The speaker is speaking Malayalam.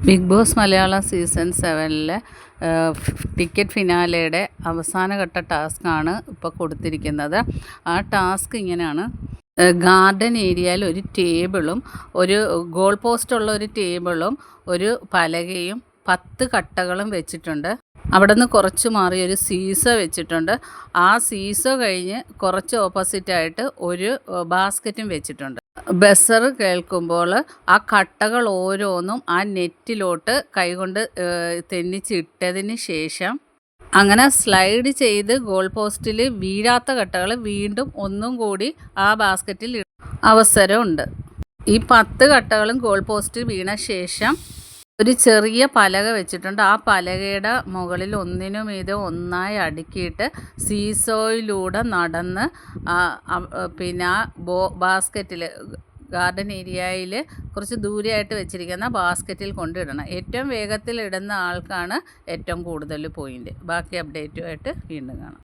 ബിഗ് ബോസ് മലയാളം സീസൺ 7-ലെ ടിക്കറ്റ് ഫിനാലയുടെ അവസാനഘട്ട ടാസ്ക്കാണ് ഇപ്പോൾ കൊടുത്തിരിക്കുന്നത്. ആ ടാസ്ക് ഇങ്ങനെയാണ്. ഗാർഡൻ ഏരിയയിൽ ഒരു ടേബിളും ഒരു ഗോൾ പോസ്റ്റുള്ള ഒരു ടേബിളും ഒരു പലകയും 10 കട്ടകളും വെച്ചിട്ടുണ്ട്. അവിടെ നിന്ന് കുറച്ച് മാറി ഒരു സീസോ വെച്ചിട്ടുണ്ട്. ആ സീസോ കഴിഞ്ഞ് കുറച്ച് ഓപ്പോസിറ്റായിട്ട് ഒരു ബാസ്ക്കറ്റും വെച്ചിട്ടുണ്ട്. ബസർ കേൾക്കുമ്പോൾ ആ കട്ടകൾ ഓരോന്നും ആ നെറ്റിലോട്ട് കൈകൊണ്ട് തെന്നിച്ചിട്ടതിന് ശേഷം അങ്ങനെ സ്ലൈഡ് ചെയ്ത് ഗോൾ പോസ്റ്റിൽ വീഴാത്ത കട്ടകൾ വീണ്ടും ഒന്നും കൂടി ആ ബാസ്ക്കറ്റിൽ അവസരമുണ്ട്. ഈ 10 കട്ടകളും ഗോൾ പോസ്റ്റിൽ വീണ ശേഷം ഒരു ചെറിയ പലക വെച്ചിട്ടുണ്ട്. ആ പലകയുടെ മുകളിൽ ഒന്നിനു മീതെ ഒന്നായി അടുക്കിയിട്ട് സീസോയിലൂടെ നടന്ന് പിന്നെ ആ ബാസ്ക്കറ്റിൽ ഗാർഡൻ ഏരിയയിൽ കുറച്ച് ദൂരെയായിട്ട് വെച്ചിരിക്കുന്ന ബാസ്ക്കറ്റിൽ കൊണ്ടിടണം. ഏറ്റവും വേഗത്തിൽ ഇടുന്ന ആൾക്കാണ് ഏറ്റവും കൂടുതൽ പോയിൻ്റ്. ബാക്കി അപ്ഡേറ്റുമായിട്ട് വീണ്ടും കാണാം.